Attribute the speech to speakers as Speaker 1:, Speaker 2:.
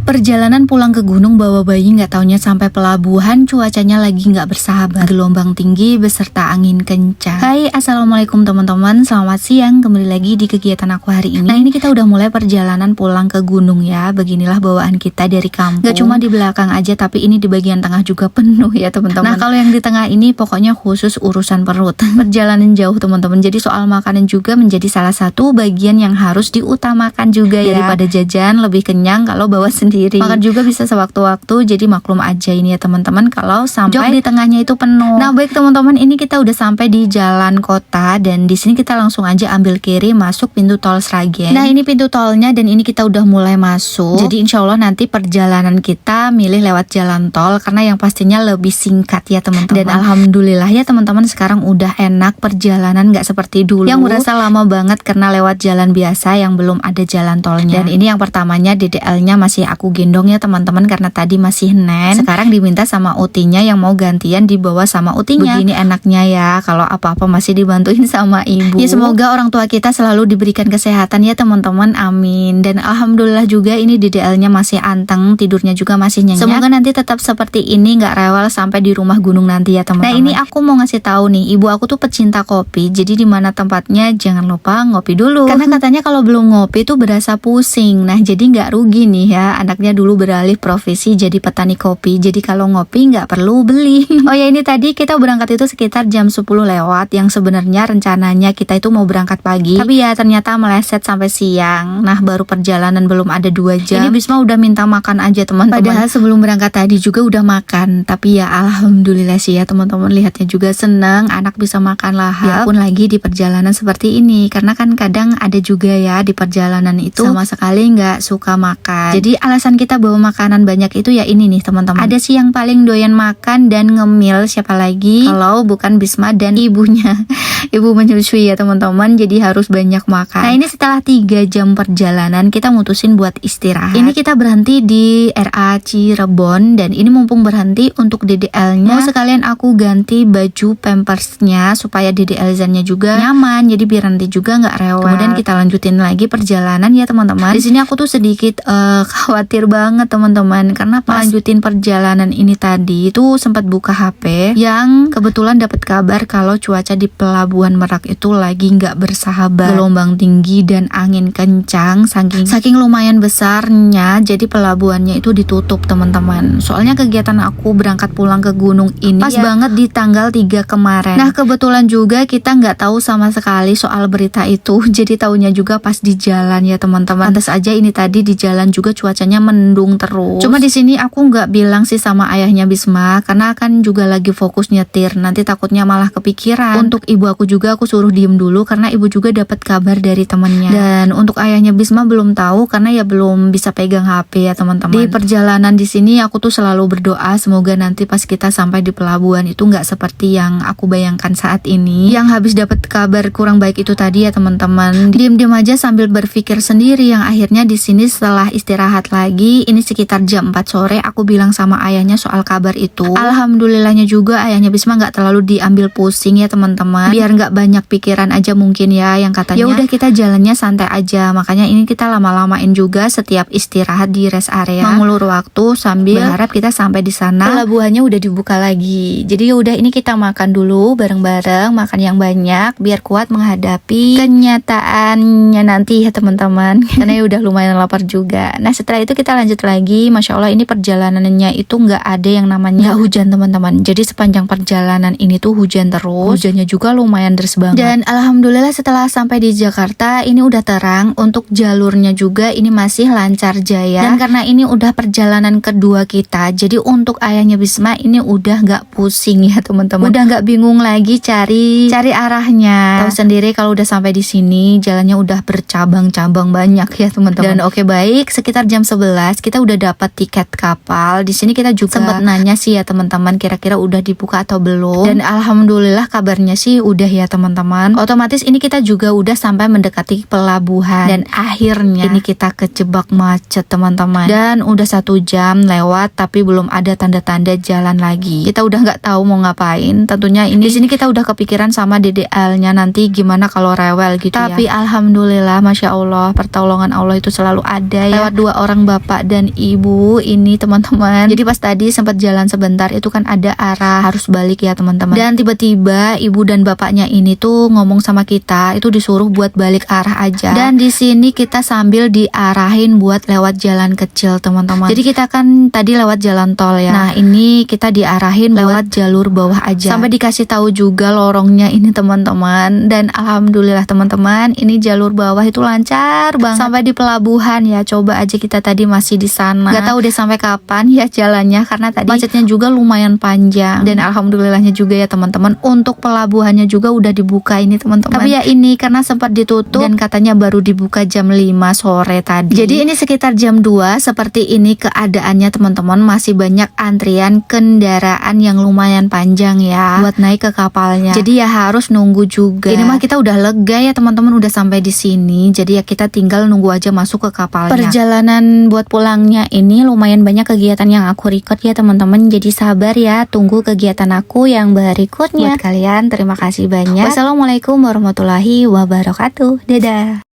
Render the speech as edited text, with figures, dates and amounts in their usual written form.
Speaker 1: Perjalanan pulang ke gunung bawa bayi, nggak taunya sampai pelabuhan cuacanya lagi nggak bersahabat, gelombang tinggi beserta angin kencang. Hai, assalamualaikum teman-teman, selamat siang, kembali lagi di kegiatan aku hari ini. Nah, ini kita udah mulai perjalanan pulang ke gunung ya. Beginilah bawaan kita dari kampung. Gak cuma di belakang aja, tapi ini di bagian tengah juga penuh ya teman-teman. Nah, kalau yang di tengah ini pokoknya khusus urusan perut. Perjalanan jauh teman-teman, jadi soal makanan juga menjadi salah satu bagian yang harus diutamakan juga ya. Daripada jajan lebih kenyang kalau bawa sendiri. Makan juga bisa sewaktu-waktu, jadi maklum aja ini ya teman-teman kalau sampai jok di tengahnya itu penuh. Nah, baik teman-teman, ini kita udah sampai di jalan kota dan di sini kita langsung aja ambil kiri masuk pintu tol Sragen. Nah, ini pintu tolnya dan ini kita udah mulai masuk. Jadi insya Allah nanti perjalanan kita milih lewat jalan tol karena yang pastinya lebih singkat ya teman-teman. Dan alhamdulillah ya teman-teman, sekarang udah enak perjalanan, nggak seperti dulu yang merasa lama banget karena lewat jalan biasa yang belum ada jalan tolnya. Dan ini yang pertamanya DDL-nya masih aku gendong ya teman-teman karena tadi masih nen. Sekarang diminta sama utinya yang mau gantian dibawa sama utinya. Begini enaknya ya kalau apa-apa masih dibantuin sama ibu. Ya semoga orang tua kita selalu diberikan kesehatan ya teman-teman, amin. Dan alhamdulillah juga ini DDL-nya masih anteng, tidurnya juga masih nyenyak. Semoga nanti tetap seperti ini, nggak rewel sampai di rumah gunung nanti ya teman-teman. Nah, ini aku mau ngasih tahu nih, ibu aku tuh pecinta kopi. Jadi di mana tempatnya jangan lupa ngopi dulu. Karena katanya kalau belum ngopi tuh berasa pusing. Nah, jadi nggak rugi nih ya. Anaknya dulu beralih profesi jadi petani kopi, jadi kalau ngopi nggak perlu beli. Oh ya, ini tadi kita berangkat itu sekitar jam 10 lewat, yang sebenarnya rencananya kita itu mau berangkat pagi, tapi ya ternyata meleset sampai siang. Nah, baru perjalanan belum ada 2 jam, ini Bisma udah minta makan aja teman-teman. Padahal sebelum berangkat tadi juga udah makan, tapi ya alhamdulillah sih ya teman-teman, lihatnya juga seneng anak bisa makan lahap. Ya pun lagi di perjalanan seperti ini, karena kan kadang ada juga ya di perjalanan itu sama sekali nggak suka makan. Jadi alasan kita bawa makanan banyak itu ya ini nih teman-teman. Ada sih yang paling doyan makan dan ngemil, siapa lagi kalau bukan Bisma dan ibunya. Ibu menyusui ya teman-teman, jadi harus banyak makan. Nah, ini setelah 3 jam perjalanan kita mutusin buat istirahat. Ini kita berhenti di RA Cirebon dan ini mumpung berhenti untuk DDL-nya, mau sekalian aku ganti baju pampersnya supaya DDL Zen-nya juga nyaman, jadi biar nanti juga nggak rewel. Kemudian kita lanjutin lagi perjalanan ya teman-teman. Di sini aku tuh sedikit khawatir banget teman-teman karena pas lanjutin perjalanan ini tadi itu sempat buka HP yang kebetulan dapat kabar kalau cuaca di Pelabuhan Merak itu lagi nggak bersahabat, gelombang tinggi dan angin kencang, saking lumayan besarnya, jadi pelabuhannya itu ditutup teman-teman. Soalnya kegiatan aku berangkat pulang ke gunung ini pas banget di tanggal 3 kemarin. Nah, kebetulan juga kita nggak tahu sama sekali soal berita itu, jadi taunya juga pas di jalan ya teman-teman. Pantas aja ini tadi di jalan juga cuacanya mendung terus. Cuma di sini aku nggak bilang sih sama ayahnya Bisma karena kan juga lagi fokus nyetir, nanti takutnya malah kepikiran. Untuk ibu aku juga aku suruh diem dulu karena ibu juga dapat kabar dari temannya. Dan untuk ayahnya Bisma belum tahu karena ya belum bisa pegang HP ya teman-teman. Di perjalanan di sini aku tuh selalu berdoa semoga nanti pas kita sampai di pelabuhan itu nggak seperti yang aku bayangkan saat ini, yang habis dapat kabar kurang baik itu tadi ya teman-teman. Diem-diem aja sambil berpikir sendiri, yang akhirnya di sini setelah istirahat lagi, ini sekitar jam 4 sore aku bilang sama ayahnya soal kabar itu. Alhamdulillahnya juga ayahnya Bisma nggak terlalu diambil pusing ya teman-teman, biar nggak banyak pikiran aja mungkin ya, yang katanya ya udah kita jalannya santai aja. Makanya ini kita lama-lamain juga setiap istirahat di rest area, mengulur waktu sambil berharap kita sampai di sana pelabuhannya udah dibuka lagi. Jadi ya udah, ini kita makan dulu bareng-bareng, makan yang banyak biar kuat menghadapi kenyataannya nanti ya teman-teman. Karena ya udah lumayan lapar juga. Nah, setelah itu kita lanjut lagi. Masya Allah, ini perjalanannya itu nggak ada yang namanya nggak hujan teman-teman. Jadi sepanjang perjalanan ini tuh hujan terus. Hujannya juga lumayan deras banget. Dan alhamdulillah setelah sampai di Jakarta ini udah terang. Untuk jalurnya juga ini masih lancar jaya. Dan karena ini udah perjalanan kedua kita, jadi untuk ayahnya Bisma ini udah nggak pusing ya teman-teman. Udah nggak bingung lagi cari arahnya. Tahu sendiri kalau udah sampai di sini jalannya udah bercabang-cabang banyak ya teman-teman. Dan oke, baik, sekitar jam 11 kita udah dapat tiket kapal. Di sini kita juga sempat nanya sih ya teman-teman kira-kira udah dibuka atau belum. Dan alhamdulillah kabarnya sih udah ya teman-teman. Otomatis ini kita juga udah sampai mendekati pelabuhan. Dan akhirnya ini kita kejebak macet teman-teman. Dan udah 1 jam lewat tapi belum ada tanda-tanda jalan lagi. Kita udah nggak tahu mau ngapain. Tentunya ini di sini kita udah kepikiran sama DDL-nya nanti gimana kalau rewel gitu. Tapi alhamdulillah, masya Allah, pertolongan Allah itu selalu ada ya. Lewat 2 orang bapak bapak dan ibu ini teman-teman. Jadi pas tadi sempat jalan sebentar itu kan ada arah harus balik ya teman-teman. Dan tiba-tiba ibu dan bapaknya ini tuh ngomong sama kita itu disuruh buat balik arah aja. Dan di sini kita sambil diarahin buat lewat jalan kecil teman-teman. Jadi kita kan tadi lewat jalan tol ya. Nah ini kita diarahin lewat jalur bawah aja. Sampai dikasih tahu juga lorongnya ini teman-teman. Dan alhamdulillah teman-teman ini jalur bawah itu lancar banget sampai di pelabuhan ya. Coba aja kita tadi masih di sana. Gak tahu deh sampai kapan ya jalannya karena tadi macetnya juga lumayan panjang. Dan alhamdulillahnya juga ya teman-teman untuk pelabuhannya juga udah dibuka ini teman-teman. Tapi ya ini karena sempat ditutup dan katanya baru dibuka jam 5 sore tadi. Jadi ini sekitar jam 2 seperti ini keadaannya teman-teman. Masih banyak antrian kendaraan yang lumayan panjang ya buat naik ke kapalnya. Jadi ya harus nunggu juga. Ini mah kita udah lega ya teman-teman udah sampai di sini. Jadi ya kita tinggal nunggu aja masuk ke kapalnya. Perjalanan buat pulangnya ini lumayan banyak kegiatan yang aku record ya teman-teman. Jadi sabar ya, tunggu kegiatan aku yang berikutnya. Buat kalian terima kasih banyak. Wassalamualaikum warahmatullahi wabarakatuh. Dadah.